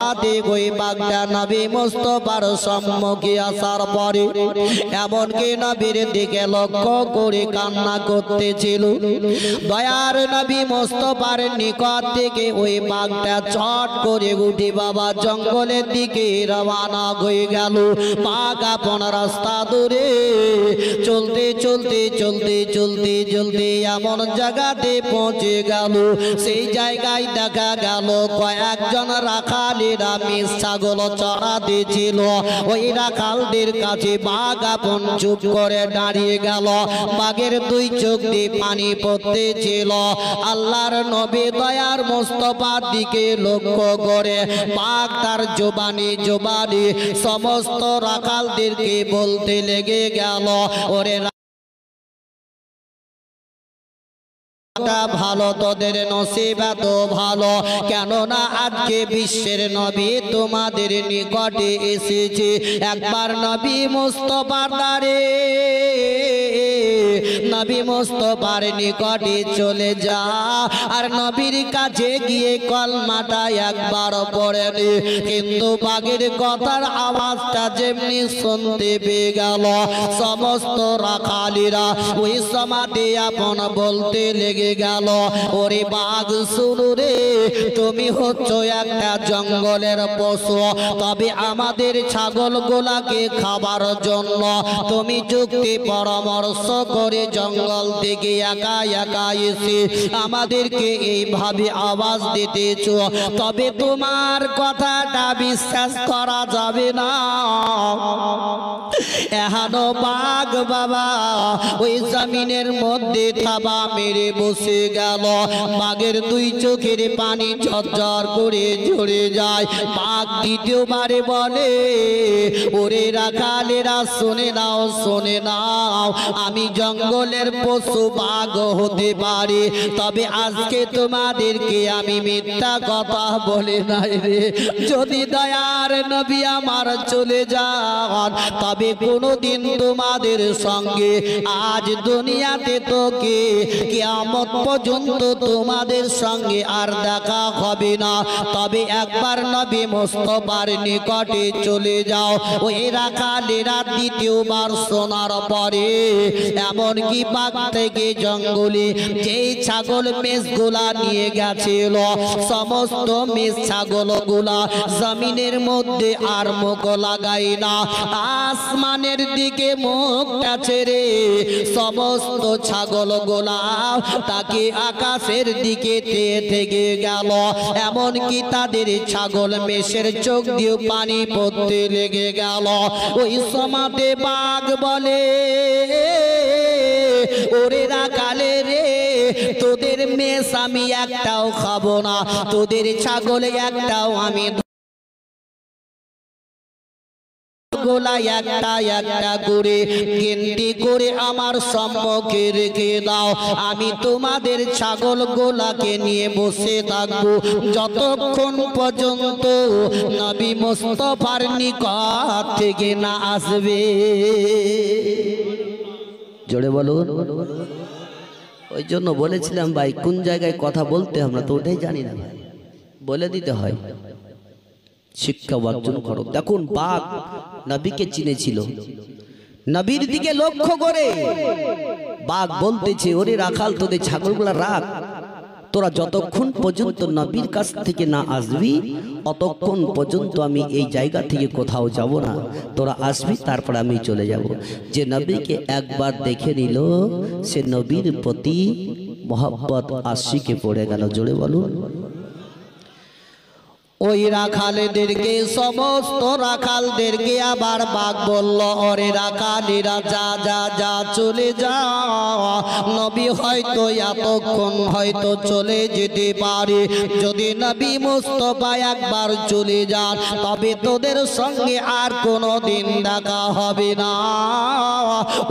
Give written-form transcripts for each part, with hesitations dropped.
ওই বাঘটা নবী মুস্তাফার সম্মুখে আসার পরে এমনকি নবীর দিকে লক্ষ্য করে কান্না করতেছিল। দয়ার নবী মুস্তাফার নিকট থেকে ওই বাঘটা চট করে উঠে বাবা জঙ্গলের দিকে রওনা হয়ে গেল। বাঘ আপন রাস্তা ধরে চলতে চলতে চলতে চলতে চলতে এমন জায়গাতে পৌঁছে গেল, সেই জায়গায় দেখা গেল কয়েকজন রাখাল মিস ছাগল চড়াতে ছিল। ওই রাখালদের কাছে বাঘ আপন চুপ করে দাঁড়িয়ে গেল। বাঘের দুই চোখ দিয়ে পানি পড়তেছিল। আল্লাহর নবী দয়ার মুস্তাফার দিকে লক্ষ্য করে বাঘ তার জবানি সমস্ত রাখালদেরকে বলতে লেগে গেল, ওরে ভালো, তোদের নসিব এত ভালো, কেননা আজকে বিশ্বের নবী তোমাদের নিকটে এসেছে। একবার নবী মুস্তাফার দ্বারে নবী মুস্তাফার নিকটে চলে যা, আর নবীর কাছে গিয়ে কলমাটা একবার পড়ে নে। কিন্তু বাঘের কথার আওয়াজটা যেমনি শুনতে পেয়ে গেল, সমস্ত রাখালিরা ওই সমাধি আপন বলতে লেগে গেল, ওরে বাঘ শুনো রে, তুমি হচ্ছ একটা জঙ্গলের পশু, তবে আমাদের ছাগলগুলাকে খাবার জন্য তুমি যুক্তি পরামর্শ করে জঙ্গল থেকে একা একা এসে আমাদেরকে এইভাবে আওয়াজ দিতেছ, তবে তোমার কথাটা বিশ্বাস করা যাবে না। এহানো বাঘ বাবা ওই জমিনের মধ্যে থাবা মেরে বসে গেল। বাঘের দুই চোখের পানি ঝরঝর করে ঝরে যায়। বাঘ দ্বিতীয়বারে বলে, ওরে রাখালেরা শুনে নাও, শুনে নাও, আমি জঙ্গলের পশু বাঘ হতে পারি, তবে আজকে তোমাদেরকে আমি মিথ্যা কথা বলে নাই রে। যদি দয়ার নবী আমার চলে যান, তবে কোনোদিন তোমাদের সঙ্গে আজ দুনিয়াতে তোকে কিয়ামত পর্যন্ত তোমাদের সঙ্গে আর দেখা হবে না। তবে একবার নবী মুস্তাফার নিকটে চলে যাও। ওই রাখালেরা দ্বিতীয়বার শোনার পরে এমনকি বাঘ থেকে জঙ্গলে যেই ছাগল মেষগুলা নিয়ে গেছিল, সমস্ত মেষ ছাগলগুলা জমিনের মধ্যে আর মুখ লাগাই না, আসমানের দিকে মুখটা ছেড়ে সমস্ত ছাগলগুলা তাকে আকাশের দিকে থেকে গেল। এমনকি তাদের ছাগল মেষের চোখ দিয়ে পানি পড়তে লেগে গেল। ওই সমাতে বাঘ বলে, ওরে রাখালে রে, তোদের মেষ আমি একটাও খাবো না, তোদের ছাগল একটাও আমি গোলা একটা একটা করে গিনতি করে আমার সম্মুখে রেখে দাও। আমি তোমাদের ছাগল গোলাকে নিয়ে বসে থাকবো যতক্ষণ পর্যন্ত নবী মুস্তাফার নিকট থেকে না আসবে। জোরে বলুন। ওই জন্য বলেছিলাম ভাই, কোন জায়গায় কথা বলতে আমরা তো ওটাই জানি না ভাই, বলে দিতে হয়, শিক্ষা অর্জন করো। দেখুন বাঘ নবীকে চিনেছিল, নবীর দিকে লক্ষ্য করে বাঘ বলতেছে, ওরে রাখাল তোদের ছাগলগুলা রাখ, তোরা যতক্ষণ পর্যন্ত নবীর কাছ থেকে না আসবি ততক্ষণ পর্যন্ত আমি এই জায়গা থেকে কোথাও যাব না, তোরা আসবি তারপর আমি চলে যাব। যে নবীকে একবার দেখে নিল সে নবীর প্রতি মহব্বত আশিকে পড়ে গেল। জোরে বলুন। ওই রাখালদেরকে সমস্ত রাখালদেরকে আবার বাঘ বলল, ওরে রাখালেরা যা যা যা চলে যা, নবী হয়তো এতক্ষণ হয়তো চলে যেতে পারে, যদি নবী মুস্তাফা একবার চলে যান তবে তোদের সঙ্গে আর কোনো দিন দেখা হবে না,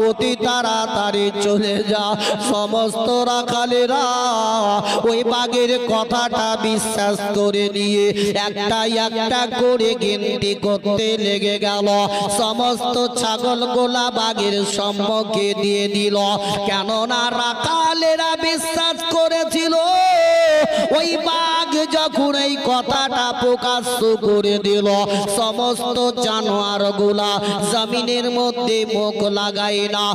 অতি তাড়াতাড়ি চলে যা। সমস্ত রাখালেরা ওই বাঘের কথাটা বিশ্বাস করে নিয়ে একটা একটা করে গিনতি করতে লেগে গেল। সমস্ত ছাগলগুলা বাঘের সম্মুখে দিয়ে দিল, কেননা রাখালেরা বিশ্বাস করেছিল ওই বাঘ যখন এই কথাটা প্রকাশ্য করে দিল, সমস্ত জানোয়ারগুলা জমিনের মধ্যে মুখ লাগায় না,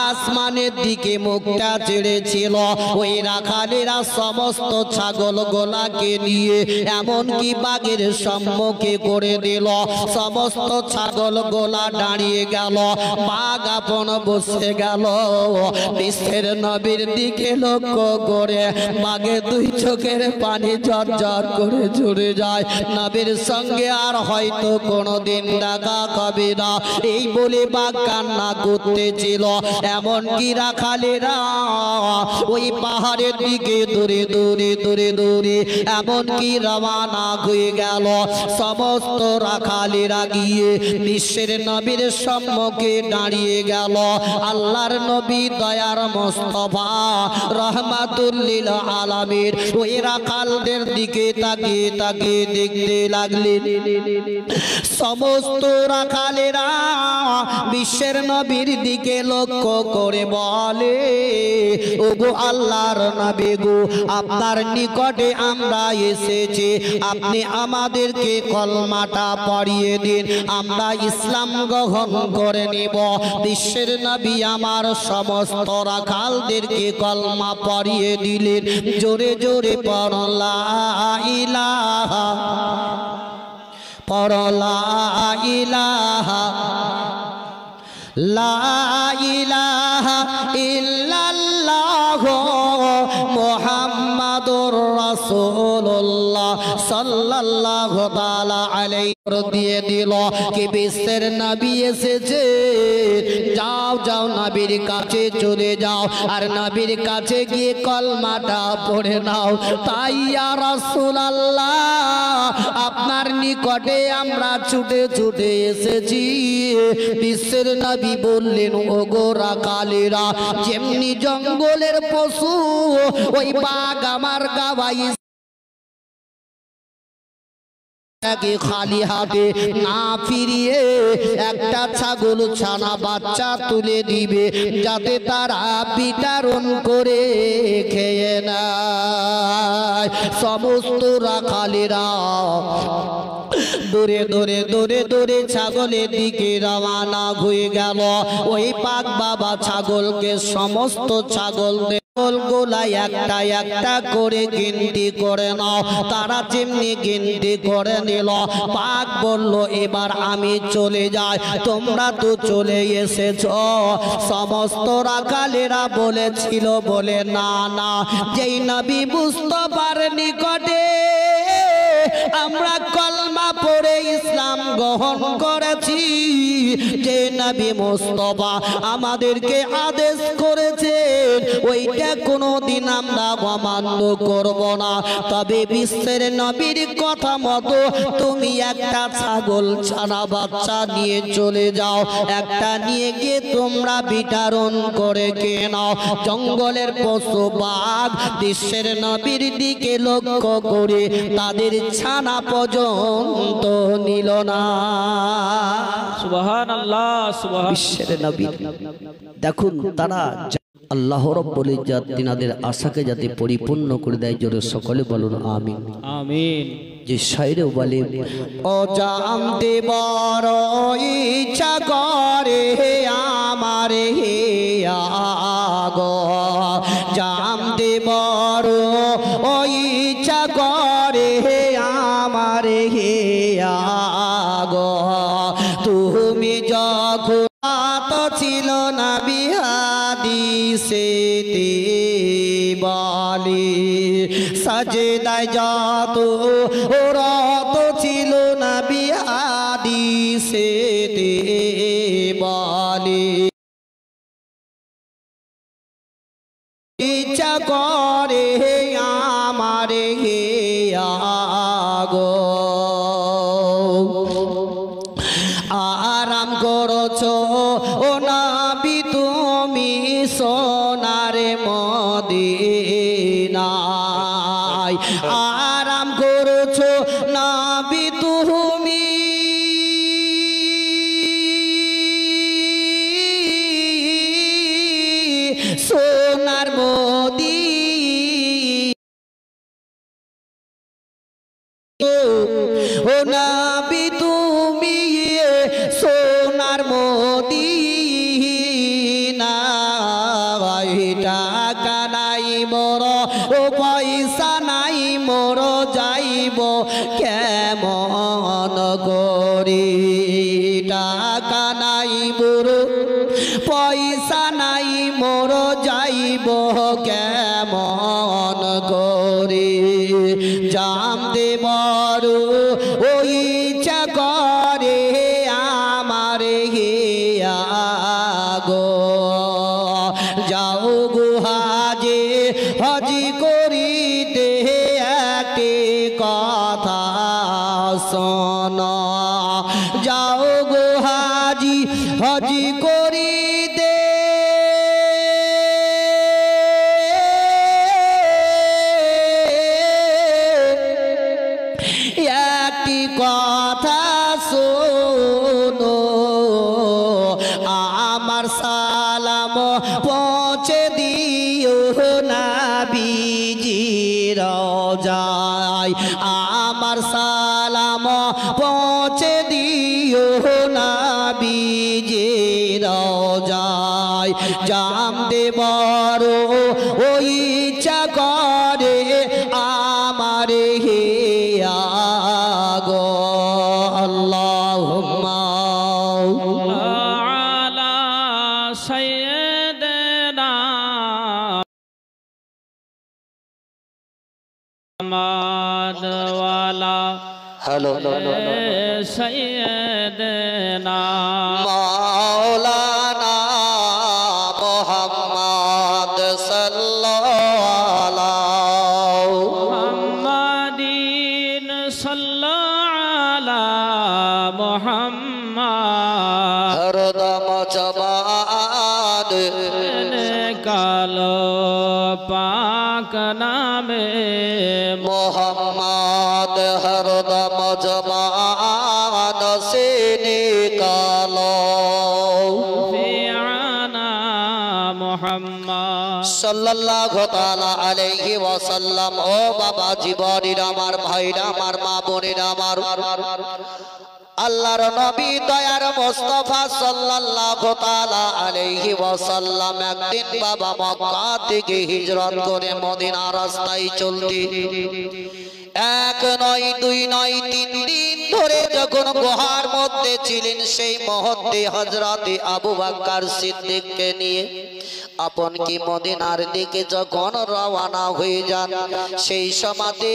আসমানের দিকে মুখটা ছেড়েছিল। ওই রাখালেরা সমস্ত ছাগলগুলাকে নিয়ে এমনকি বাঘের সম্মুখে করে দিল। সমস্ত ছাগলগুলা দাঁড়িয়ে গেল, বাঘ আপন বসে গেল। বিশ্বের নবীর দিকে লক্ষ্য করে বাঘের দুই চোখের পানি ঝরঝর করে ঝরে যায়। নবীর সঙ্গে আর হয়তো কোনোদিন দেখা হবে না, এই বলে বাঘ কান্না করতেছিল। এমনকি রাখালেরা ওই পাহাড়ের দিকে দূরে দূরে দূরে দূরে এমনকি রওনা হয়ে গেল। সমস্ত রাখালেরা গিয়ে বিশ্বের নবীর সম্মুখে দাঁড়িয়ে গেল। আল্লাহর নবী দয়ার মুস্তাফা রহমাতুল লিল আলামিন ওই রাখালদের দিকে তাকিয়ে তাকিয়ে দেখতে লাগলেন। সমস্ত রাখালেরা বিশ্বের নবীর দিকে লক্ষ্য করে বলে, ওগো আল্লাহর নবী গো, আপনার নিকটে আমরা এসেছি, আপনি আমাদেরকে কলমাটা পড়িয়ে দিন, আমরা ইসলাম গ্রহণ করে নেব। বিশ্বের নবী আমার সমস্ত রাখালদেরকে কলমা পড়িয়ে দিলেন। জোরে জোরে পড়ো লা ইলাহা, পড়ো লা ইলাহা, লা ইলাহা ইল্লাল্লাহ মুহাম্মাদুর রাসূলুল্লাহ সাল্লাল্লাহু তাআলা আলাইহি দিয়ে দিল কি বিশ্বের নবী এসেছে, যাও যাও নবীর কাছে চলে যাও আর নবীর কাছে গিয়ে কলমাটা পড়ে নাও। তাই ইয়া রাসূলুল্লাহ, আপনার নিকটে আমরা ছুটে ছুটে এসেছি। বিশ্বের নবী বললেন, ওগো রাখালেরা, যেমনি জঙ্গলের পশু ওই বাঘ আমার গাওয়াই খালি হাতে না ফিরিয়ে একটা ছাগল ছানা বাচ্চা তুলে দিবে, যাতে তারা বিতরণ করে খেয়ে নেয়। সমস্ত রাখালেরা দূরে দূরে দূরে দূরে ছাগলের দিকে রওনা হয়ে গেল। ওই পাক বাবা ছাগলকে সমস্ত ছাগল গোলায় একটা একটা করে গিনতি করে নাও। তারা যেমনি গিনতি করে নিল, পাক বলল, এবার আমি চলে যাই, তোমরা তো চলে এসেছ। সমস্ত রাখালেরা বলেছিল বলে, না না, যেই নবী মুস্তাফার নিকটে আমরা কলমা পড়ে ইসলাম গ্রহণ করেছি, যে নবী মুস্তাফা আমাদেরকে আদেশ করেছেন, ওইটা কোনোদিন আমরা অমান্য করব না। তবে বিশ্বের নবীর কথা মতো তুমি একটা ছাগল ছানা বাচ্চা নিয়ে চলে যাও, একটা নিয়ে গিয়ে তোমরা বিতরণ করে খেয়ে নাও। জঙ্গলের পশু বাঘ বিশ্বের নবীর দিকে লক্ষ্য করে তাদের ছানা পর্যন্ত নিল না। সুবহানাল্লাহ, সুবহান। বিশ্বের নবী দেখুন, তারা আল্লাহ রাব্বুল ইজ্জত তিনাদের আশাকে যাতে পরিপূর্ণ করে দেয়, জোরে সকলে বলুন আমিন। আমিন। যে শায়রে বলে, ও জানতে বড় ইচ্ছা করে আমার হে আগো, জানতে বড় ইচ্ছা করে আমার হে আগো, তুমি যখন তো ছিল না বিহাদিসেতে বলি, সাজদায় যত রত ছিল না বিহাদিসেতে বলি, ইচ্ছা করে আমার হে আগো, আরাম করছো ও নবী তুমি সোনার মদিনায়, আরাম করছো নবী তুমি সোনার মদিনায়। কেমন করি টাকা নাই বুড়ো পয়সা নাই মোর যাইব কেমন করি জাম দেবর ওই ইচ্ছা করে আমার হিয়া গো যাও গুহাজে হজি করিতে একটি কথা শোন যাও গুহাজি হজি করিতে একটি কথা শোনো আমার সালাম পৌঁছে দিও নবীজি রওজায় আমার সালাম পৌঁছে দিও নবীজি রওজায় জাম দেবর ওই ইচ্ছা করে আমার হিয়া গো আল্লাহুম্মা আলা সাইয়্যিদিনা মুহাম্মদ ওয়ালা হ্যালো সাইয়্যিদিনা মাওলানা মুহাম্মদ সাল্লাল্লাহু মুহাম্মাদিন সাল্লাল্লাহু আলা মুহাম্মদ হরদম জবান কালো পাক নামে মোহাম্মদ হরদম জবান সে নিকালো ফিআনা মুহাম্মদ সাল্লাল্লাহু তাআলা আলাইহি ওয়াসাল্লাম। ও বাবা জীবনের আমার ভাইরা আমার মা বোনেরা আমার আল্লাহর নবী দয়ার মুস্তাফা সাল্লাল্লাহু তাআলা আলাইহি ওয়াসাল্লাম একদিন বাবা মক্কা থেকে হিজরত করে মদিনা রাস্তায় চলতে এক নয় দুই নয় 3 দিন ধরে যখন গুহার মধ্যে ছিলেন সেই মুহূর্তে হযরতে আবু বকর সিদ্দিককে নিয়ে আপন কি মদিনার দিকে যখন রওনা হয়ে যান সেই সময়তে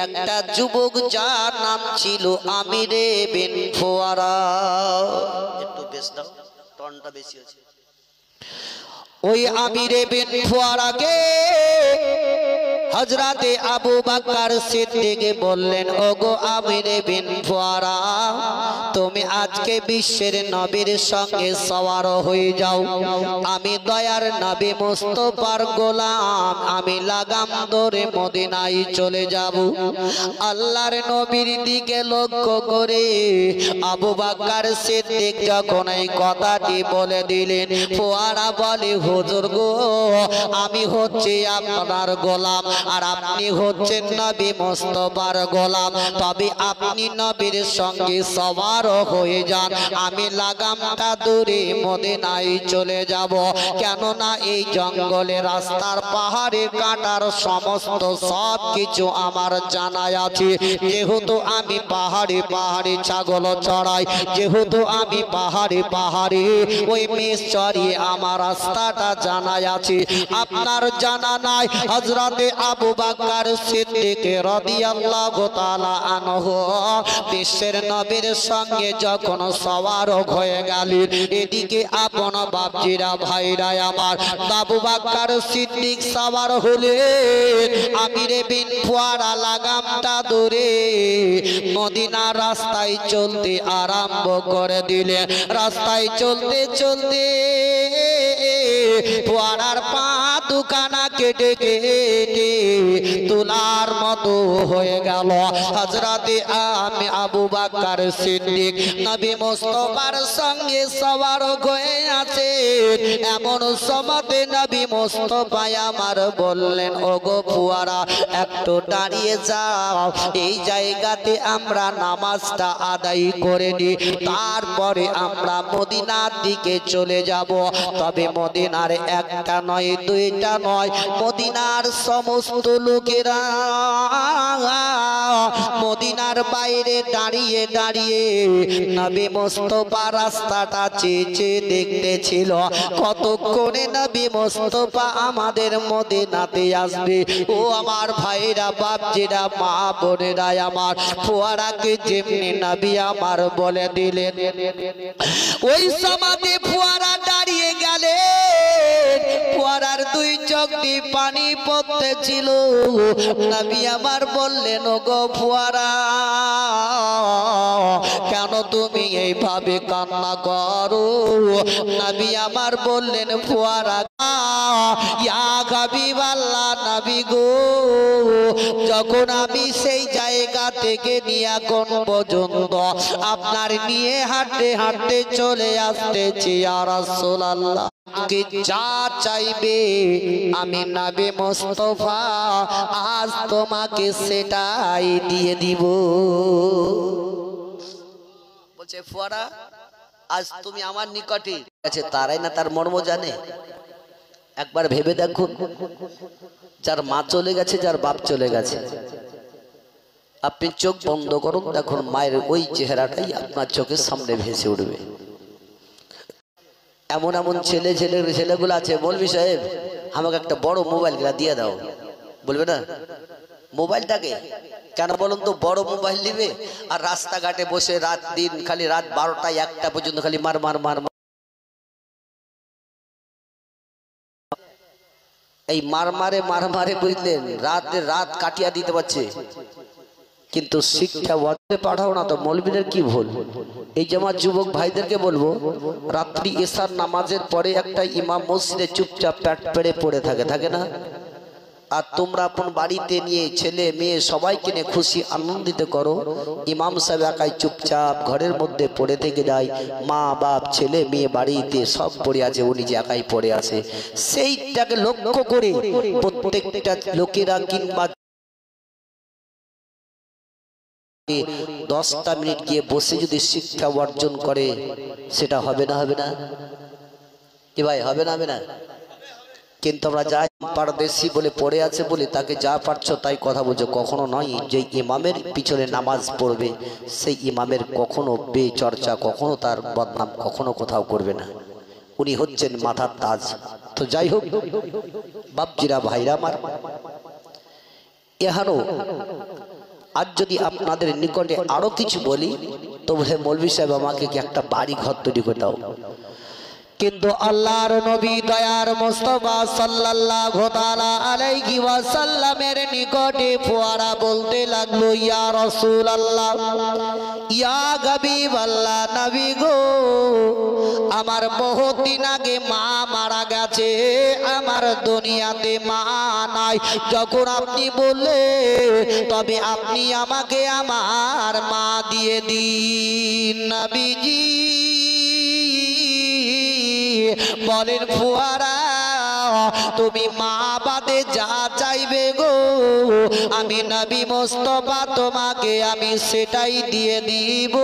একটা যুবক যার নাম ছিল আমিরে বিন ফুয়ারা একটু বেশ দাও টনটা বেশি আছে ওই আমিরে বিন ফুয়ারাকে হযরতে আবু বকর সিদ্দিক বললেন ওগো আমিরে বিন ফুয়ারা তুমি আজকে বিশ্বের নবীর সঙ্গে সওয়ার হয়ে যাও আমি দয়ার নবী মুস্তাফার গোলাম আমি লাগাম ধরে মদিনায় চলে যাব আল্লাহর নবীর দিকে লক্ষ্য করে আবু বকর সিদ্দিক যখন এই কথাটি বলে দিলেন ফুয়ারা বলে হুজুর গো আমি হচ্ছি আপনার গোলাম আর আপনি হচ্ছেন নবী মুস্তাফার গোলাম তবে আপনি নবীর সঙ্গে সওয়ার হয়ে যান আমি লাগামটা ধরে মদিনায় চলে যাব কেননা এই জঙ্গলে রাস্তার পাহাড়ে কাটার সমস্ত সব কিছু আমার জানা আছে যেহেতু আমি পাহাড়ে পাহাড়ে ছাগল চড়াই যেহেতু আমি পাহাড়ে পাহাড়ে ওই মেষ চড়িয়ে আমার রাস্তাটা জানা আছে আপনার জানা নাই হযরতে আবু বকর সিদ্দিক রাদিয়াল্লাহু তাআলা আনহু বিশ্বের নবীর সঙ্গে যখন সওয়ার হয়ে গেলেন এদিকে আপন বাপজিরা ভাইরা আমার আবু বকর সিদ্দিক সওয়ার হলেন আমিরে বিন ফুয়ারা লাগামটা ধরে মদিনার রাস্তায় চলতে আরম্ভ করে দিলেন রাস্তায় চলতে চলতে ফুয়ারার পা দুখানা কেটে কেটে তুলার মতো হয়ে গেল হযরতে আমি আবু বকর সিদ্দিক নবী মুস্তাফার সঙ্গে সওয়ার হয়ে আছে এমন সময়তে নবী মুস্তাফা আমার বললেন ওগো ফুয়ারা একটু দাঁড়িয়ে যাও এই জায়গাতে আমরা নামাজটা আদায় করে নি তারপরে আমরা মদিনার দিকে চলে যাব তবে মদিনার একটা নয় দুইটা নয় মদিনার সমস্ত লোকেরা মদিনার বাইরে দাঁড়িয়ে দাঁড়িয়ে নবী মুস্তাফা রাস্তাটা চেয়ে চেয়ে দেখতেছিল কতক্ষণে নবী মুস্তাফা আমাদের মদিনাতে আসবে। ও আমার ভাইরা বাপজিরা মা বোনেরা আমার, ফোয়ারাকে যেমনি নবী আমার বলে দিলেন, ওই সমাধি ফোয়ারা দাঁড়িয়ে গেলে ফোয়ারার দুই চোখ দিয়ে পানি পড়তেছিল। নবী আমার বললেন, ও গো ফোয়ারা, কেন তুমি এইভাবে কান্না করো? নবী আমার বললেন, ফোয়ারা ইয়া হাবিবাল্লাহ নবী গো, যখন আমি সেই জায়গা থেকে নিয়ে এখন পর্যন্ত আপনার নিয়ে হাঁটতে হাঁটতে চলে আসতেছি ইয়া রাসূলুল্লাহ, কে যা চাইবে আমি নবী মুস্তাফা আজ তোমাকে সেটাই দিয়ে দিব। বলছে ফোয়ারা, আজ তুমি আমার নিকটে আছে, তারাই না তার মর্ম জানে। একবার ভেবে দেখুন, যার মা চলে গেছে, যার বাপ চলে গেছে, আপনি চোখ বন্ধ করুন, দেখুন মায়ের ওই চেহারাটাই আপনার চোখের সামনে ভেসে উঠবে। এমন এমন ছেলেগুলো আছে, মৌলভী সাহেব আমাকে একটা বড় মোবাইল দিয়ে দাও, বলবে না? মোবাইলটাকে কেন বলুন তো? বড় মোবাইল নিবে আর রাস্তাঘাটে বসে রাত দিন খালি রাত 12টা 1টা পর্যন্ত খালি মার মার মার, এই মার মারে বুঝলেন, রাত কাটিয়ে দিতে পারছে। কিন্তু শিক্ষা ওয়াজে পাঠাও না তো মৌলবীদের কি ভুল? এই যে আমার যুবক ভাইদেরকে বলবো, রাত্রি এশার নামাজের পরে একটা ইমাম মসজিদে চুপচাপ পেট পেড়ে পড়ে থাকে না? আর তোমরা আপন বাড়িতে নিয়ে ছেলে মেয়ে সবাইকে নিয়ে খুশি আনন্দিত করো, ইমাম সাহেব একাই চুপচাপ ঘরের মধ্যে পড়ে থেকে যায়, মা বাপ ছেলে মেয়ে বাড়িতে সব পড়ে আছে, উনি যে একাই পড়ে আছে। সেইটাকে লক্ষ্য করে প্রত্যেকটা লোকেরা কিংবা 10টা মিনিট গিয়ে বসে যদি শিক্ষা অর্জন করে, সেটা হবে না? কি ভাই, হবে না? কিন্তু আমরা যাই পারদেশি বলে পড়ে আছে বলে তাকে যা পারছো তাই কথা বলছো, কখনো নয়। যে ইমামের পিছনে নামাজ পড়বে সেই ইমামের কখনো বেচর্চা, কখনো তার বদনাম কখনো কোথাও করবে না। উনি হচ্ছেন মাথার তাজ। তো যাই হোক বাপজিরা ভাইরা আমার, এহানো আজ যদি আপনাদের নিকটে আরো কিছু বলি তো বলে, মৌলভী সাহেব আমাকে কি একটা বাড়ি ঘর তৈরি করে দাও। কিন্তু আল্লাহর নবী দয়ার মুস্তাফা সাল্লাল্লাহু তাআলা আলাইহি ওয়াসাল্লামের নিকটে ফোয়ারা বলতে লাগলো, ইয়া রাসূলুল্লাহ, ইয়া হাবিবাল্লাহ নবী গো, আমার বহুত দিন আগে মা মারা গেছে, আমার দুনিয়াতে মা নাই। যখন আপনি বললে তবে আপনি আমাকে আমার মা দিয়ে দিন। নবীজি বলেন, ফোয়ারা তুমি মা বাদে যা চাইবে গো, আমি নবী মুস্তাফা তোমাকে আমি সেটাই দিয়ে দিব।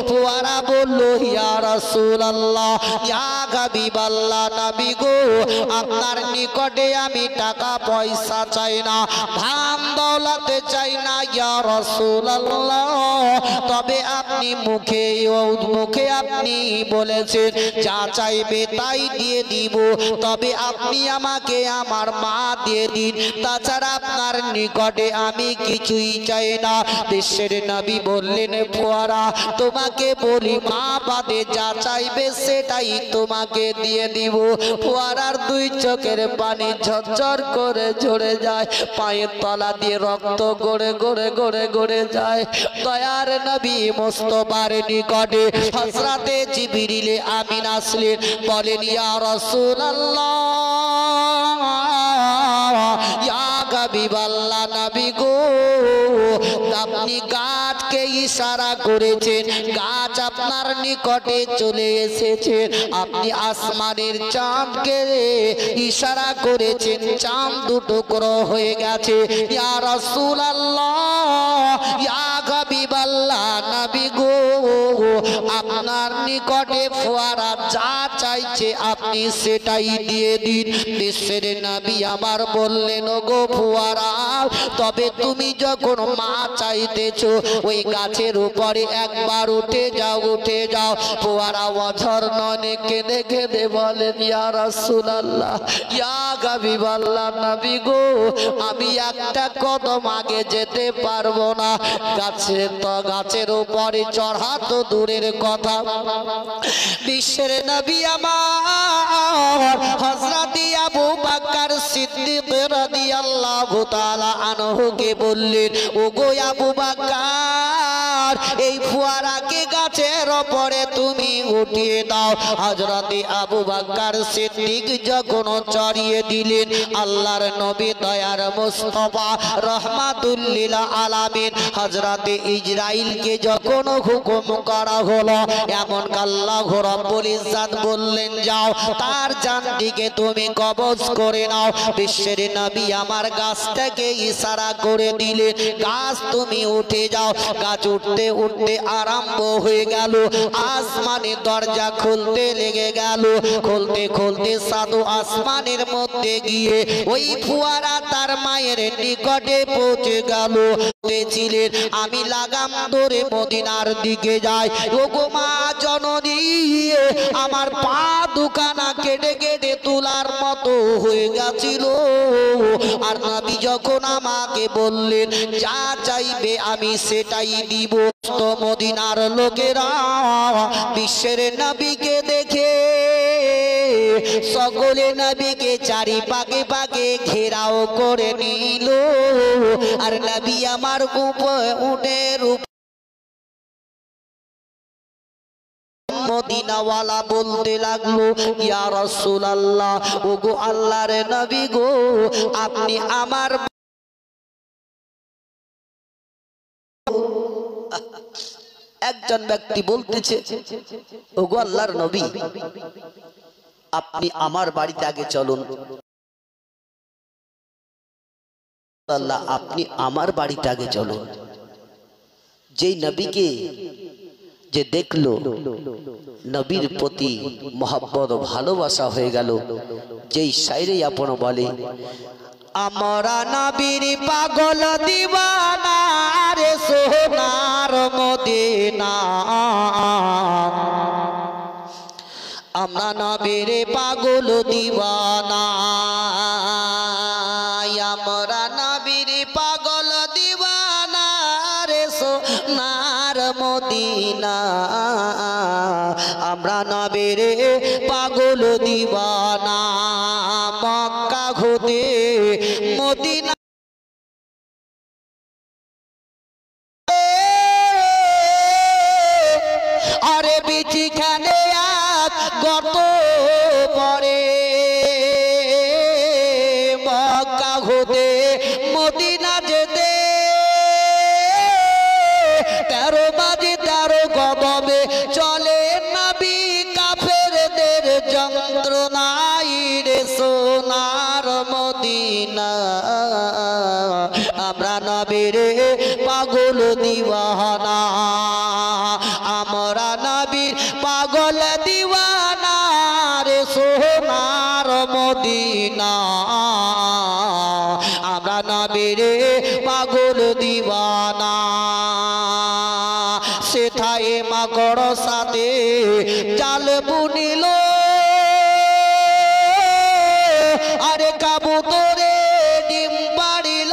ফোয়ারা বলল, ইয়া রাসূলুল্লাহ, ইয়া হাবিবাল্লাহ নবী গো, আপনার নিকটে আমি টাকা পয়সা চাই না, ধান দৌলতে চাই না ইয়া রাসূলুল্লাহ, তবে আপনি মুখে আপনি বলেছেন যা চাইবে তাই দিয়ে দিব, তবে আপনি আমাকে আমার মা দিয়ে দিন, তাছাড়া আপনার নিকটে আমি কিছুই চাই না। বিশ্বের নবী বললেন, ফোয়ারা তোমাকে বলি মা বাদে যা চাইবে সেটাই তোমাকে দিয়ে দিব। ফোয়ারার দুই চোখের পানি ঝরঝর করে ঝরে যায়, পায়ের তলা দিয়ে রক্ত গড়ে গড়ে গড়ে গড়ে যায়। দয়ার নবী মুস্তাফার নিকটে হযরতে জিবরিল আমিন আসলেন, বলেন, ইয়া রাসূলুল্লাহ, ইয়া হাবিবাল্লাহ নবী গো, আপনি গাছকে ইশারা করেছেন, গাছ আপনার নিকটে চলে এসেছে, আপনি আসমানের চাঁদকে ইশারা করেছেন, চাঁদ দুটুকরো হয়ে গেছে। ইয়া রাসূলুল্লাহ, ইয়া হাবিবাল্লাহ নবী গো আপনার নিকটে ফোয়ারা যা চাইছে আপনি সেটাই দিয়ে দিন। বিশ্বের নবী আমার বললেন গো ফোয়ারা, তবে তুমি যখন মা চাইতেছো ওই গাছের উপরে একবার উঠে যাও, উঠে যাও। ফোয়ারা অঝর নয়নে কেঁদে কেঁদে বলেন ইয়া রাসূলুল্লাহ, ইয়া হাবিবাল্লাহ, নবী গো আমি একটা কদম আগে যেতে পারবো না। গাছের উপরে চড়া তো দূরের কথা, বিশ্বের নবী আমার হযরত আবু বকর সিদ্দিক রাদিয়াল্লাহু তাআলা আনহুকে বললেন, ওগো আবু বকর এই ফোয়ারাকে গাছের উপরে তুমি উঠিয়ে দাও। হযরত আবু বকর সিদ্দিক যখন চড়িয়ে দিলেন, আল্লাহর নবী দয়ার মুস্তাফা রহমাতুল লিল আলামিন হযরত ইসরাইলকে যখন হুকুম করা হলো, এমন আল্লাহ রাব্বুল ইজ্জত বললেন যাও তার জানটিকে তুমি কবজ করে নাও। বিশ্বের নবী আমার গাছটাকে ইশারা করে দিলেন, গাছ তুমি উঠে যাও। গাছ উঠতে উঠতে আরম্ভ হয়ে গেল, আসমানে দরজা খুলতে লেগে গেল। খুলতে খুলতে সাধু আসমানের মধ্যে গিয়ে ওই ফোয়ারা তার মায়ের নিকটে পৌঁছে গেল। ছিলেন আমি লাগাম ধরে মদিনার দিকে যাই, ওগো মা জননী আমার পা দুখানা কেটে কেটে তোলার মতো হয়ে গেছিল। আর নবী যখন আমাকে বললেন যা চাইবে আমি সেটাই দিব। তো মদিনার লোকেরা বিশ্বের নবীকে দেখে সকলে নবীকে চারি পাকে পাকে ঘেরাও করে নিল। আর নবী আমার উটের মদিনাওয়ালা বলতে লাগলো, ইয়া রাসূলুল্লাহ, ওগো আল্লাহর নবী গো আপনি আমার একজন ব্যক্তি বলতেছে, ওগো আল্লাহর নবী আপনি আমার বাড়িতে আগে চলুন। আল্লাহ আপনি আমার বাড়িতে আগে চলুন। যেই নবীকে যে দেখলো নবীর প্রতি মহব্বত ভালোবাসা হয়ে গেল। যেই শায়রে আপন বলে, আমরা নবীর পাগল দিওয়ানা রে সোনার মদিনা, আমরা নবীর পাগল দিওয়ানা, আমরা নবীর পাগল দিওয়ানা রে সোনার মদিনা, আমরা নবীর পাগল দিওয়ানা। মক্কা হতে মদিনা আরে বিচিখানে এক গর্ত পরে, মক্কা হতে মদিনা যেতে 13 বাজে 13 কদমে চলে নবী কাফেরদের যন্ত্রণাই রে সোনার মদিনা, আমরা নবীর পাগল দিওয়ানা, আমরা নবীর পাগল দিওয়ানা রে সোনার মদিনা, আমরা নবীর পাগল দিওয়ানা। সেথায় মাকড় সাথে জাল বুনিল, আরে কাবুতরে ডিম পাড়িল।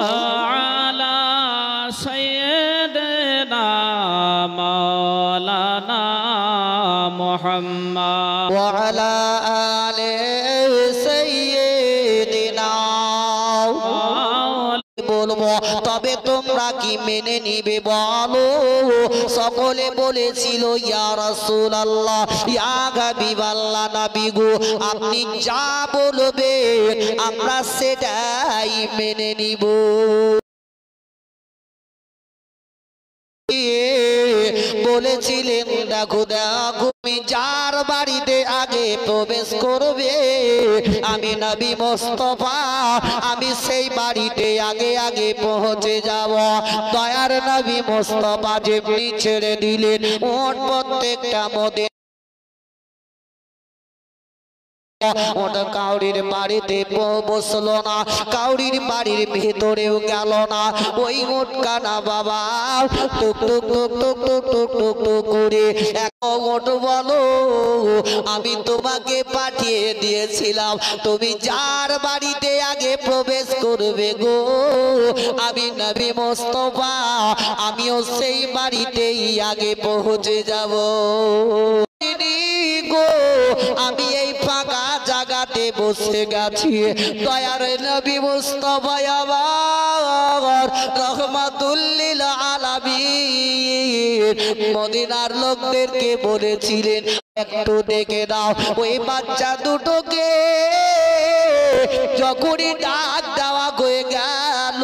আলা সাইয়্যিদিনা মাওলানা মুহাম্মদ ওয়া আলা আলি সাইয়্যিদিনা। বলবো তবে তোমরা কি মেনে নিবে বলো? সকলে বলেছিল ইয়া রাসূলুল্লাহ, ইয়া হাবিবাল্লাহ, নবী গো আপনি যা বলবেন আমরা সেটাই মেনে নিব। বলেছিলেন দেখো দেখো তুমি যার বাড়িতে আগে প্রবেশ করবে আমি নবী মুস্তাফা আমি সেই বাড়িতে আগে আগে পৌঁছে যাব। দয়ার নবী মুস্তাফা যেমনি ছেড়ে দিলেন ওর প্রত্যেকটা মধ্যে ওটা কাউরির বাড়িতে বসলো না, কাউরির বাড়ির ভেতরেও গেল না। ওই মোটকানা বাবা টুক টুক টুক টুক টুক টুক টুক টুক করে এক ওট বলো আমি তোমাকে পাঠিয়ে দিয়েছিলাম তুমি যার বাড়িতে আগে প্রবেশ করবে গো আমি নবী মুস্তাফা আমিও সেই বাড়িতেই আগে পৌঁছে যাব গো। আমি এই ফাঁকা জায়গাতে বসে গেছি দয়ার নবী মুস্তাফা আমার রহমাতুল লিল আলামিন মদিনার লোকদেরকে বলেছিলেন একটু দেখে দাও ওই বাচ্চা দুটোকে। যখনই ডাক দেওয়া হয়ে গেল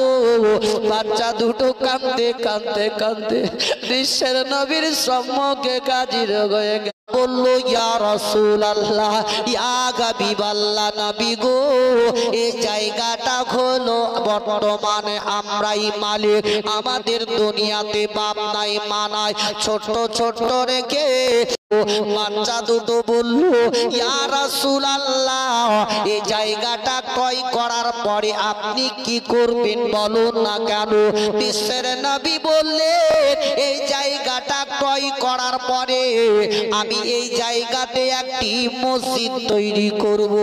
বাচ্চা দুটো কাঁদতে কাঁদতে কাঁদতে বিশ্বের নবীর সম্মুখে হাজির হয়ে গেল। বললো ইয়া রাসূলুল্লাহ ইয়া হাবিবাল্লাহ নবী গো এই জায়গাটা হলো বর্তমানে আমরাই মালিক আমাদের দুনিয়াতে বাপ নাই মা নাই ছোট ছোট রেখে বাচ্চা দুটো বলল ইয়া রাসূলুল্লাহ এই জায়গাটা ক্রয় করার পরে আপনি কি করবেন বলুন না কেন। বিশ্বের নবী বললেন এই জায়গাটা ক্রয় করার পরে আমি এই জায়গাতে একটি মসজিদ তৈরি করব।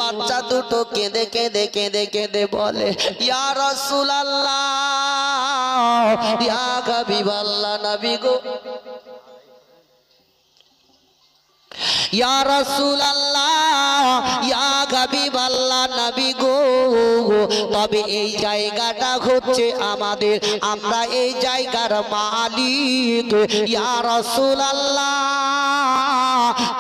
বাচ্চা দুটো কেঁদে কেঁদে কেঁদে কেঁদে বলে ইয়া রাসূলুল্লাহ ইয়া হাবিবাল্লাহ নবী গো ইয়া রাসূলুল্লাহ ইয়া হাবিবাল্লাহ নবী গো তবে এই জায়গাটা হচ্ছে আমাদের আমরা এই জায়গার মালিক ইয়া রাসূলুল্লাহ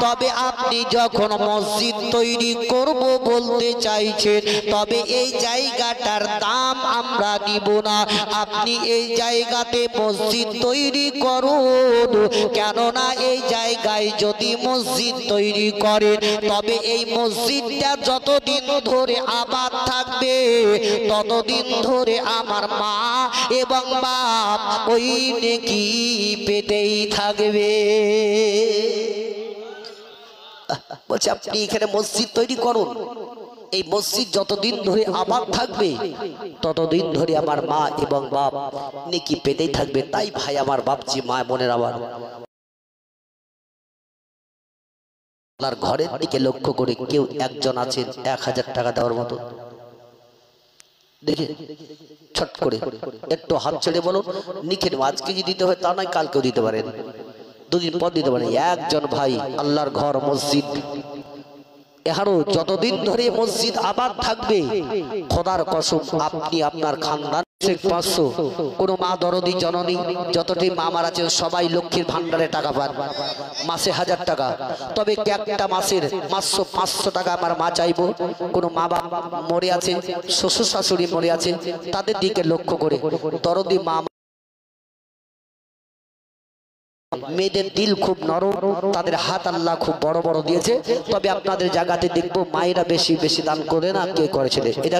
তবে আপনি যখন মসজিদ তৈরি করব বলতে চাইছেন তবে এই জায়গাটার দাম আমরা নিব না আপনি এই জায়গাতে মসজিদ তৈরি করুন কেননা এই জায়গায় যদি মসজিদ তৈরি করেন তবে এই মসজিদটা যতদিন ধরে আবাদ থাকবে ততদিন ধরে আমার মা এবং বাপ ওই নেকি পেতেই থাকবে। বলছে আপনি এখানে মসজিদ তৈরি করুন এই মসজিদ যতদিন ধরে আবাদ থাকবে ততদিন ধরে আমার মা এবং বাপ নেকি পেতেই থাকবে। তাই ভাই আমার বাপজি মা বোনের আবার আল্লাহর ঘরের দিকে লক্ষ্য করে কেউ একজন আছেন 1000 টাকা দেওয়ার মতো দেখে ছট করে একটু হাত ছেড়ে বলো নিখেন আজকে যদি দিতে হয় তা নয় কালকেও দিতে পারেন দুদিন পর দিতে পারেন। একজন ভাই আল্লাহর ঘর মসজিদ এহারো যতদিন ধরে মসজিদ আবাদ থাকবে খোদার কসম আপনি আপনার খানদান 500 কোন মা দরদি জননী যতটি মা মারা আছে সবাই লক্ষ্মীর ভান্ডারে টাকা পান মাসে 1000 টাকা। তবে একটা মাসের মাসে 500 টাকা আমার মা চাইবো কোন মা বাপ মরে আছে শ্বশুর শাশুড়ি মরে আছে তাদের দিকে লক্ষ্য করে দরদি মা মেয়েদের দিল খুব নরম তাদের হাত আল্লাহ খুব বড় বড় দিয়েছে। তবে আপনাদের জায়গাতে দেখবো মায়েরা বেশি বেশি দান করে না কে করেছিল এটা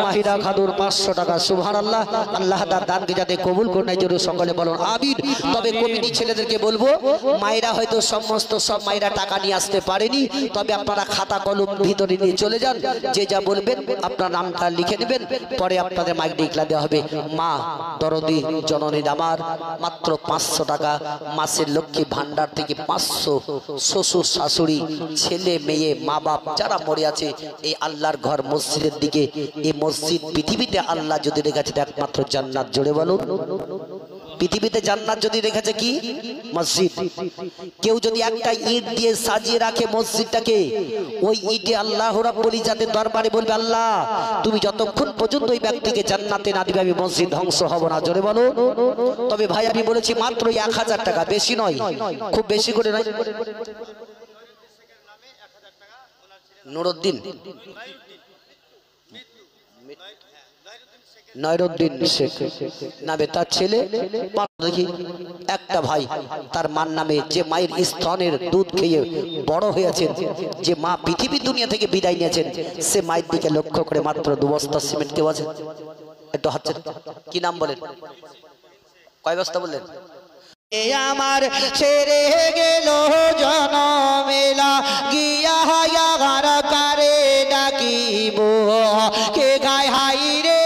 মাহিরা খাদুর 500 টাকা সুবহানাল্লাহ আল্লাহ তার দানকে যাতে কবুল করে নেয় জোরে সকলে বলুন আমিন। তবে কমিটি ছেলেদেরকে বলবো মায়েরা হয়তো সমস্ত সব মায়েরা টাকা নিয়ে আসতে পারেনি তবে আপনারা খাতা কলম ভিতরে নিয়ে চলে যান যে যা বলবেন আপনার নামটা লিখে নেবেন পরে আপনাদের মাইক ডিক্লা দেওয়া হবে। মা দরদি জননী আমার মাত্র 500 টাকা মাসের লক্ষ্মী ভান্ডার থেকে 500 শ্বশুর শাশুড়ি ছেলে মেয়ে মা বাপ যারা মরে আছে এই আল্লাহর ঘর মসজিদের দিকে এই মসজিদ পৃথিবীতে আল্লাহ যদি রেখেছে একমাত্র জান্নাত জোরে বলুন পৃথিবীতে জান্নাত যদি রেখেছে কি মসজিদ। কেউ যদি একটা ইট দিয়ে সাজিয়ে রাখে মসজিদটাকে ওই ইটে আল্লাহ রাব্বুল ইজ্জাতের দরবারে বলবে আল্লাহ তুমি যতক্ষণ পর্যন্ত ওই ব্যক্তিকে জান্নাতে না দিবে আমি মসজিদ ধ্বংস হব না জোরে বলো। তবে ভাই আমি বলেছি মাত্র 1000 টাকা বেশি নয় খুব বেশি করে নয়। নুরউদ্দিন নয়রুদ্দিন শেখ নামে তার ছেলে। দেখি একটা ভাই তার মার নামে, যে মায়ের স্তনের দুধ খেয়ে বড় হয়েছেন, যে মা পৃথিবী দুনিয়া থেকে বিদায় নিয়েছেন, সে মায়ের দিকে লক্ষ্য করে মাত্র 2 বস্তা সিমেন্ট। কেউ আছে একটু হাতে, কি নাম বলেন, কয় বস্তা বললেন? আমার ছেড়ে গেল জনমেলা গিয়া হায়ার কারে ডাকিব, কে গায় হাই রে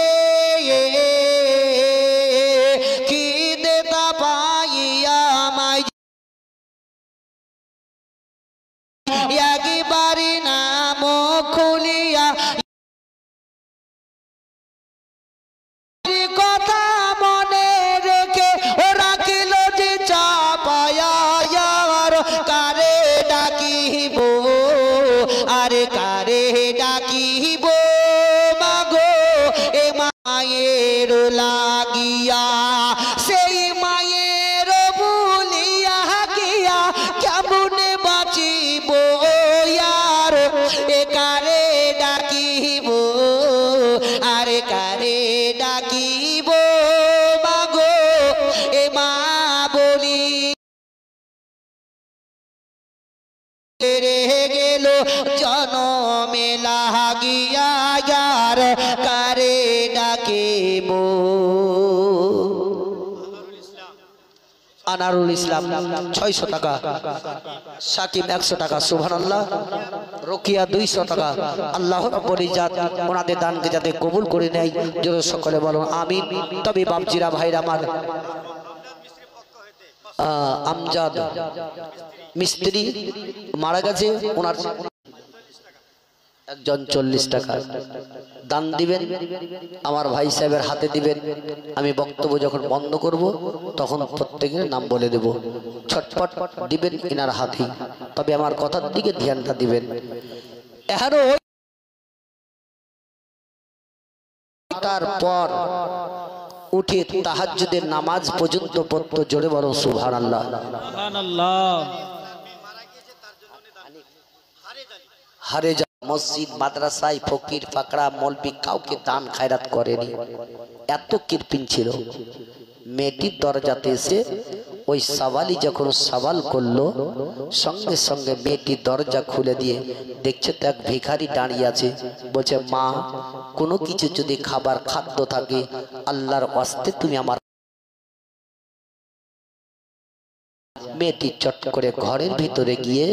কি দেতা পাইয়া মাই একবারে নাম খুলিয়া কথা মনে রেখে ও রাখিল যে চাপায়া কারে ডাকিব, আরে কারে ডাকিব মাগো এ মায়ের লাগিয়া, সেই মায়ের ভুলিয়া গিয়া কেমনে বাঁচিব আর, এ কারে ডাকিব, আরে কারে ডাকিব মাগো এ মা বলি রে গেল জনমেলা গিয়া যার কারে ডাকিব। আনারুল ইসলাম 600 টাকা, সাকিব 100 টাকা, সুবহানাল্লাহ। রোকিয়া 200 টাকা। আল্লাহ রাব্বুল ইজ্জত ওনাদের দানকে যাতে কবুল করে নেয়, যদি সকলে বলো আমিন। তবে বাপজিরা ভাইরা আমার, আমজাদ মিস্ত্রি মারা গেছে, ওনার একজন 40 টাকা দান দিবেন, আমার ভাই সাহেবের হাতে দিবেন। আমি বক্তব্য যখন বন্ধ করব তখন প্রত্যেকের নাম বলে দেব, ছটপট দিবেন এনার হাতে। তবে আমার কথার দিকে ধ্যানটা দিবেন। তারপর উঠে তাহাজ্জুদের নামাজ পর্যন্ত পড়তো, জোরে বলো সুবহানাল্লাহ। হারে যা মসজিদ মাদ্রাসায় ফকির ফাকরা মৌলবি কাউকে দান খায়রাত করেনি, এত কৃপণ ছিল। মেয়েটির দরজাতে এসে ওই সওয়ালি যখন সওয়াল করলো, সঙ্গে সঙ্গে মেয়েটির দরজা খুলে দিয়ে দেখছে তো এক ভিখারি দাঁড়িয়ে আছে। বলছে, মা কোনো কিছু যদি খাবার খাদ্য থাকে আল্লাহর ওয়াস্তে তুমি আমার। মেয়েটি চট করে ঘরের ভিতরে গিয়ে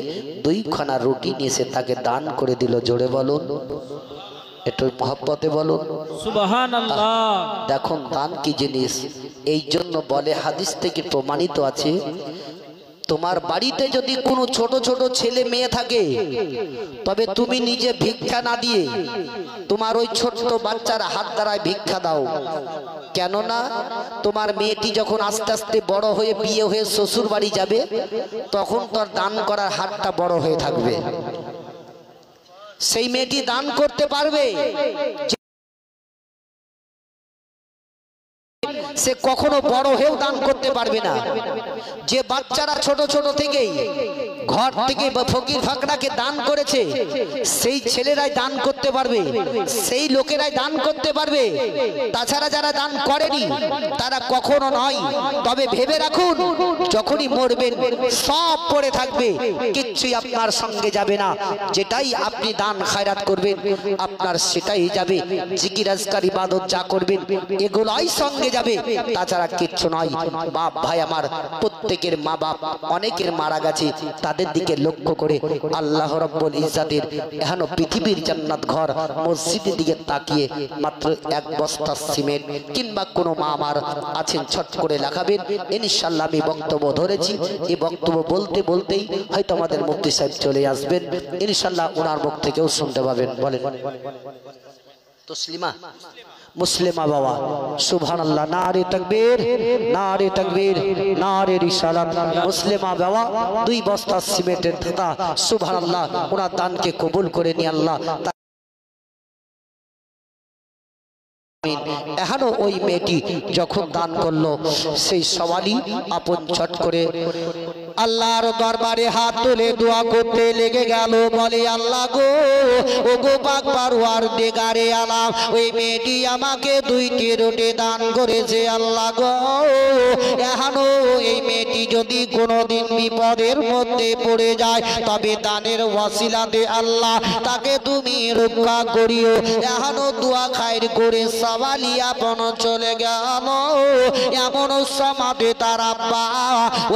2খানা রুটি নিয়ে এসে তাকে দান করে দিল। জোরে বলুন, একটু মহব্বতে বলুন সুবহানাল্লাহ। দেখুন দান কি জিনিস। এই জন্য বলে, হাদিস থেকে প্রমাণিত আছে, তোমার বাড়িতে যদি কোনো ছোট ছোট ছেলে মেয়ে থাকে, তবে তুমি নিজে ভিক্ষা না দিয়ে তোমার ওই ছোট্ট বাচ্চার হাত দ্বারায় ভিক্ষা দাও। কেননা তোমার মেয়েটি যখন আস্তে আস্তে বড় হয়ে বিয়ে হয়ে শ্বশুর বাড়ি যাবে, তখন তোর দান করার হাতটা বড় হয়ে থাকবে। সেই মেয়েটি দান করতে পারবে, সে কখনো বড় হয়েও দান করতে পারবে না। যে বাচ্চারা ছোট ছোট থেকেই ঘর থেকে ফকির ফাকরাকে দান করেছে, সেই ছেলেরাই দান করতে পারবে, সেই লোকেরাই দান করতে পারবে। তাছাড়া যারা দান করেনি তারা কখনো নয়। তবে ভেবে রাখুন, যখনই মরবেন সব পড়ে থাকবে, কিচ্ছুই আপনার সঙ্গে যাবে না। যেটাই আপনি দান খায়রাত করবেন আপনার সেটাই যাবে। জিকির আজকার ইবাদত যা করবেন এগুলাই সঙ্গে যাবে, তাছাড়া কিচ্ছু নয়। বাপ ভাই আমার, প্রত্যেকের মা বাপ অনেকের মারা গেছে, তাদের দিকে লক্ষ্য করে আল্লাহ রাব্বুল ইজ্জাতের এখনো পৃথিবীর জান্নাত ঘর মসজিদের দিকে তাকিয়ে মাত্র 1 বস্তা সিমেন্ট কিংবা কোনো মা আমার আছেন, ছট করে লাগাবেন। ইনশাআল্লাহ আমি বক্তব্য ধরেছি, এই বক্তব্য বলতে বলতেই হয়তো আমাদের মুফতি সাহেব চলে আসবেন। ইনশাআল্লাহ ওনার মুখ থেকেও শুনতে পাবেন। বলেন তসলিমা মুসলিমা বাবা, সুবহানাল্লাহ, নারে তাকবীর, নারে তাকবীর, নারে রিসালাত। মুসলিমা বাবা 2 বস্তা সিমেন্টের দাতা, সুবহানাল্লাহ, ওনার দানকে কবুল করে নি আল্লাহ। এখনো ওই মেয়েটি যখন দান করলো, সেই সওয়ালি আপন ছট করে আল্লাহর দরবারে হাত তুলে দোয়া করতে লেগে গেল। বলে আল্লাহ গো, ও গো পাক পারওয়ারদিগারে আলাম, ওই মেয়েটি আমাকে 2টি রুটি দান করেছে। আল্লাহ গো, এখনো এই মেয়েটি যদি কোনোদিন বিপদের মধ্যে পড়ে যায়, তবে দানের ওয়াসিলাতে আল্লাহ তাকে তুমি রক্ষা করিও। এখনো দোয়া খায়ের করে সওয়ালি আপন চলে গেল। এমন সমাধে তার আব্বা,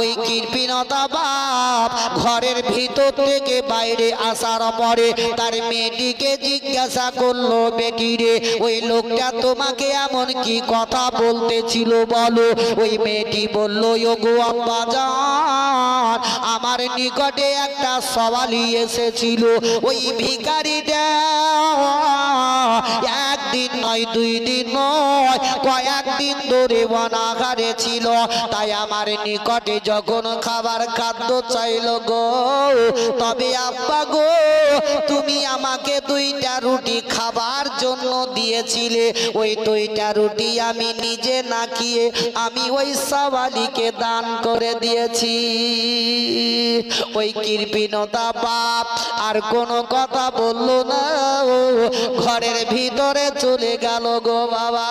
ওই কৃপণতা বাপ, ঘরের ভিতর থেকে বাইরে আসার পরে তার মেয়েটিকে জিজ্ঞাসা করলো, বেটি রে, ওই লোকটা তোমাকে এমন কি কথা বলতেছিল বলো? ওই মেয়েটি বলল, ওগো আব্বা জান, আমার নিকটে একটা সওয়ালি এসেছিল। ওই ভিখারিটা একদিন নয়, 2 দিন নয়, কয়েকদিন ধরে অনাহারে ছিল। তাই আমার নিকটে যখন খাবার খাদ্য চাইল গো, তবে আব্বা গো, তুমি আমাকে 2টা রুটি খাবার জন্য দিয়েছিলে। ওই 2টা রুটি আমি নিজে না খেয়ে আমি ওই সওয়ালিকে দান করে দিয়েছি। ওই কৃপণতা বাপ আর কোনো কথা বললো না, ঘরের ভিতরে চলে গেল গো বাবা।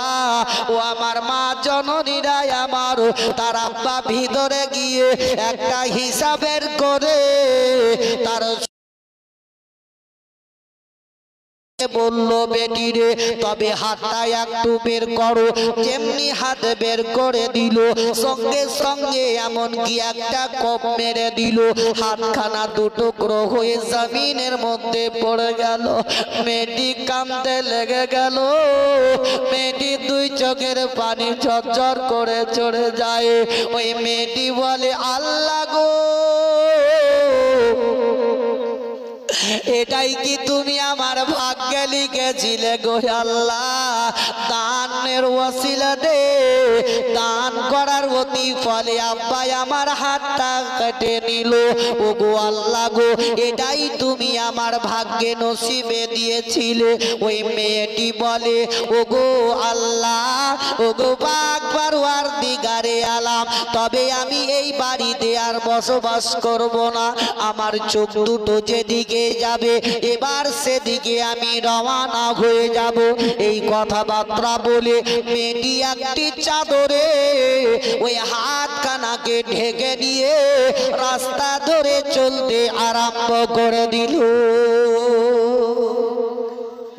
ও আমার মা জননীরাই আমার, তার আব্বা ভিতরে গিয়ে একটা হিসাবের করে তার বলল, বেটি রে, তবে হাতটা একটু বের করো। যেমনি হাত বের করে দিল, সঙ্গে সঙ্গে এমন কি একটা কোপ মেরে দিল, হাতখানা 2 টুকরো হয়ে জমিনের মধ্যে পড়ে গেল। মেয়েটি কাঁদতে লেগে গেল। মেয়েটি 2 চোখের পানি ঝরঝর করে চড়ে যায়। ওই মেয়েটি বলে, আল্লাহ গো, এটাই কি তুমি আমার ভাগ্যে লিখেছিলে গো আল্লাহ? দানের ওয়াসিলা দে, দান করার অতি ফলে আব্বাই আমার হাতটা কেটে নিল। ও গো আল্লাহ গো, এটাই তুমি আমার ভাগ্যে নসিবে দিয়েছিলে। ওই মেয়েটি বলে, ও গো আল্লাহ, ও গো পাক পারওয়ারদিগারে আলাম, তবে আমি এই বাড়িতে আর বসবাস করব না। আমার চোখ দুটো যেদিকে যাবে এবার সেদিকে আমি রওনা হয়ে যাব। এই কথাবার্তা বলে মেয়েটি একটি চাদরে ওই হাতখানাকে ঢেকে দিয়ে রাস্তা ধরে চলতে আরম্ভ করে দিল।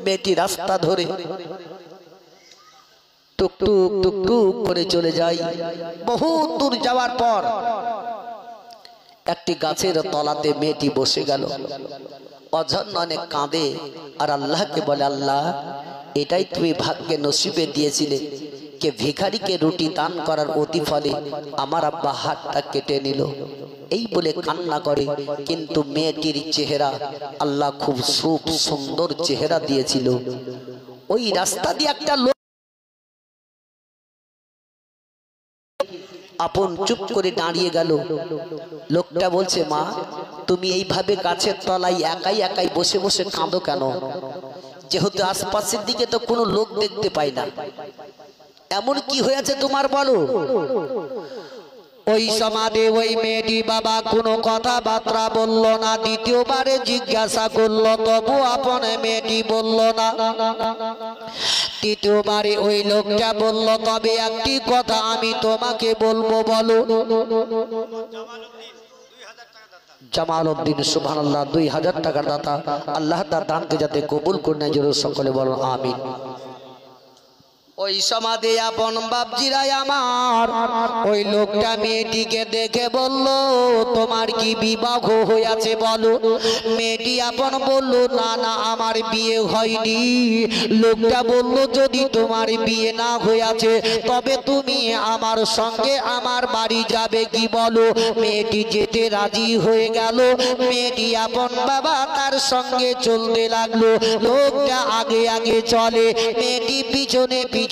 মেয়েটি রাস্তা ধরে টুকটুক টুকটুক করে চলে যায়। বহু দূর যাওয়ার পর একটি গাছের তলাতে মেয়েটি বসে গেল। অঝন্যনে কাঁদে আর আল্লাহকে বলে, আল্লাহ, এটাই তুমি ভাগ্যে নসিবে দিয়েছিলে, কে ভিখারিকে রুটি দান করার অতি ফলে আমার আব্বা হাতটা কেটে নিল। এই বলে কান্না করে। কিন্তু মেয়েটির চেহারা আল্লাহ খুব সুন্দর চেহারা দিয়েছিল। ওই রাস্তা দিয়ে একটা লোক আপন চুপ করে দাঁড়িয়ে গেল। লোকটা বলছে, মা, তুমি এইভাবে গাছের তলায় একাই একাই বসে বসে কাঁদো কেন? যেহেতু আশপাশের দিকে তো কোনো লোক দেখতে পাই না, এমন কি হয়েছে তোমার বলো? ওই সমাধে ওই মেয়েটি বাবা কোনো কথাবার্তা বলল না। দ্বিতীয়বারে জিজ্ঞাসা করলো, তবু আপন মেয়েটি বলল না। তৃতীয়বারে ওই লোকটা বলল, তবে একটি কথা আমি তোমাকে বলবো, বলো। জামালউদ্দিন সুবহানাল্লাহ 2000 টাকার দাতা। আল্লাহ তার দানকে যাতে কবুল করে নেয়, জোরে সকলে বলো আমিন। ওই সমাধি আপন বাপজিরাই আমার, ওই লোকটা মেয়েটিকে দেখে বলল, তোমার কি বিবাহ হয়েছে বলো? মেয়েটি আপন বলল, না না, আমার বিয়ে হয়নি। লোকটা বলল, যদি তোমার বিয়ে না হয়েছে তবে তুমি আমার সঙ্গে আমার বাড়ি যাবে কি বলো? মেয়েটি যেতে রাজি হয়ে গেল। মেয়েটি আপন বাবা তার সঙ্গে চলতে লাগলো। লোকটা আগে আগে চলে, মেয়েটি পিছনে পিছনে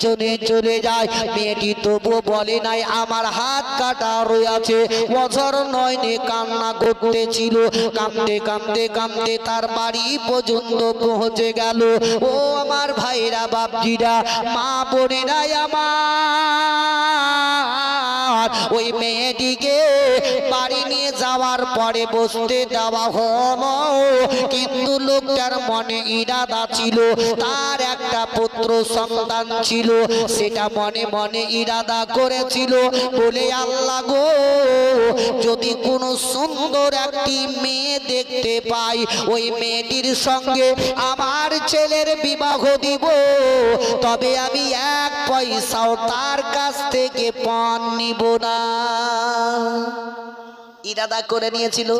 চলে যায়। মেয়েটি তবু বলে নাই আমার হাত কাটা রয়েছে। বছর নয়নে কান্না করতেছিল। কাঁদতে কাঁদতে কাঁদতে তার বাড়ি পর্যন্ত পৌঁছে গেল। ও আমার ভাইরা, বাপজিরা, মা বোনেরাই আমার, ওই মেয়েটিকে বাড়ি নিয়ে যাওয়ার পরে বসতে দেওয়া হলো, কিন্তু লোকটার মনে ইরাদা ছিল, তার একটা পুত্র সন্তান ছিল, সেটা মনে মনে ইরাদা করেছিল বলে, আল্লাহ গো, যদি কোনো সুন্দর একটি মেয়ে দেখতে পাই, ওই মেয়েটির সঙ্গে আমার ছেলের বিবাহ দিব, তবে আমি এক পয়সাও তার কাছ থেকে পণ নিব না। ইরাদা করে নিয়েছিল।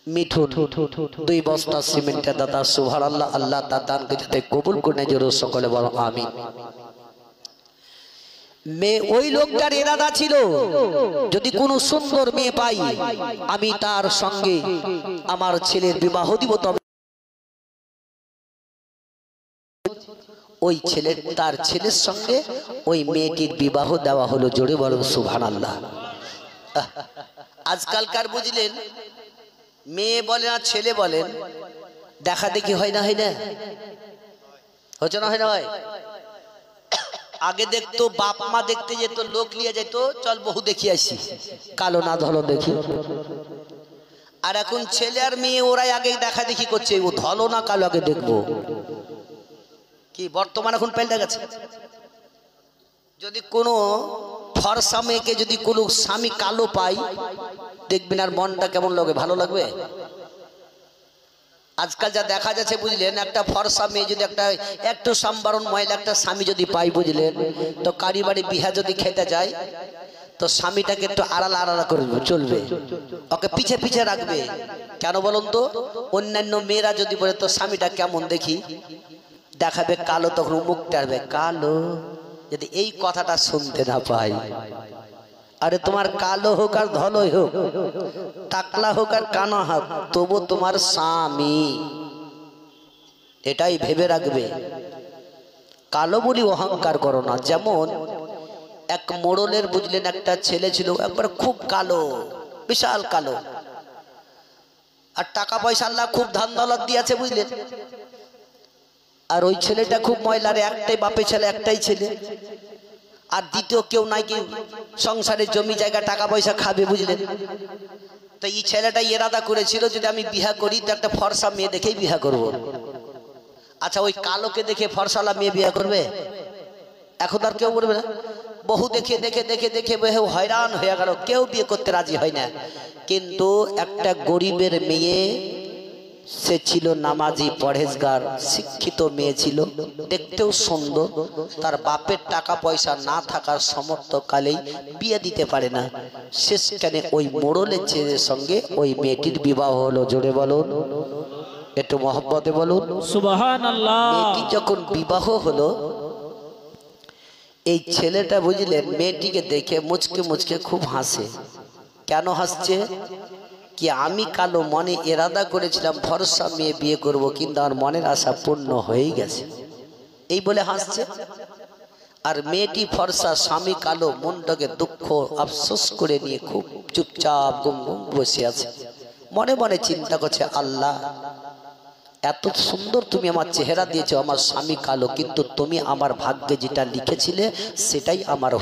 মিঠুন 2 বস্তা সিমেন্টের দাদা, সুবহানাল্লাহ। আল্লাহ তার দানকে যাতে কবুল করে নেয়, জোরে সকলে বলো আমিন। মেয়ে ওই লোকটার ইরাদা ছিল, যদি কোনো সুন্দর মেয়ে পাই আমি তার সঙ্গে আমার ছেলের বিবাহ দিব, তবে ওই ছেলের তার ছেলের সঙ্গে ওই মেয়েটির বিবাহ দেওয়া হলো। জোরে বলো সুবহানাল্লাহ। আজকালকার বুঝলেন, মেয়ে বলেন আর ছেলে বলেন, দেখা দেখি হয় না, হয় না, হচ্ছে না, হয় না, হয়। আগে দেখতো বাপ মা দেখতে যেত, লোক নিয়ে যেত, চল বহু দেখি আসি, কালো না ধলো দেখি। আর এখন ছেলে আর মেয়ে ওরাই আগে দেখা দেখি করছে, ও ধলো না কালো আগে দেখবো। কি বর্তমান এখন পাল্টে গেছে। যদি কোনো ফর্সা মেয়েকে যদি কোনো স্বামী কালো পাই, দেখবেন আর মনটা কেমন লাগে, ভালো লাগবে। আজকাল যা দেখা যাচ্ছে বুঝলেন, একটা ফর্সা মেয়ে যদি একটা একটু সম্বরণ মহিলা একটা স্বামী যদি পাই বুঝলেন, তো কারি বাড়ি বিহা যদি খেতে যায়, তো স্বামীটাকে একটু আড়ালা আড়ালা করবে, চলবে, ওকে পিছে পিছে রাখবে। কেন বলুন তো? অন্যান্য মেয়েরা যদি বলে তো স্বামীটা কেমন দেখি, দেখাবে কালো, তখন মুখ টাড়বে কালো, যদি এই কথাটা শুনতে না পাই। আরে তোমার কালো হোক আর ধলোই হোক, টাকলা হোক আর কানা হোক, তবু তোমার স্বামী, এটাই ভেবে রাখবে। কালো বলি অহংকার করো না। যেমন এক মোড়লের বুঝলেন একটা ছেলে ছিল, একবার খুব কালো, বিশাল কালো, আর টাকা পয়সা আল্লাহ খুব ধান দৌলত দিয়েছে বুঝলেন। আর ওই ছেলেটা খুব ময়লার, একটাই বাপে ছেলে, একটাই ছেলে, আর দ্বিতীয় কেউ নাই, কি সংসারের জমি জায়গা টাকা পয়সা খাবে বুঝলেন। তো এই ছেলেটা ইরাদা করেছিল, যদি আমি বিয়া করি তো একটা ফর্সা মেয়ে দেখেই বিয়া করব। আচ্ছা, ওই কালোকে দেখে ফর্সালা মেয়ে বিয়া করবে? এখন আর কেউ করবে না। বহু দেখে দেখে দেখে দেখে বহু হয়রান হয়ে গেল, কেউ বিয়ে করতে রাজি হয় না। কিন্তু একটা গরিবের মেয়ে, সে ছিল নামাজি, পরহেজগার, শিক্ষিত মেয়ে ছিল, দেখতেও সুন্দর, তার বাপের টাকা পয়সা না থাকার সমর্থকালেই বিয়ে দিতে পারে না। শেষখানে ওই মোড়লের ছেলের সঙ্গে ওই মেয়েটির বিবাহ হলো। জোরে বলুন, একটু মহব্বতে বলুন সুবহানাল্লাহ। মেয়েটি যখন বিবাহ হলো, এই ছেলেটা বুঝলেন মেয়েটিকে দেখে মুচকে মুচকে খুব হাসে। কেন হাসছে? কি আমি কালো, মনে ইরাদা করেছিলাম ফর্সা মেয়ে বিয়ে করব, কিন্তু আমার মনের আশা পূর্ণ হয়ে গেছে, এই বলে হাসছে। আর মেয়েটি ফর্সা, স্বামী কালো, মনটাকে দুঃখ আফসোস করে নিয়ে খুব চুপচাপ গুম গুম বসে আছে। মনে মনে চিন্তা করছে, আল্লাহ এত সুন্দর তুমি আমার চেহারা দিয়েছো, আমার স্বামী কালো, কিন্তু তুমি আমার ভাগ্যে যেটা লিখেছিলে সেটাই আমার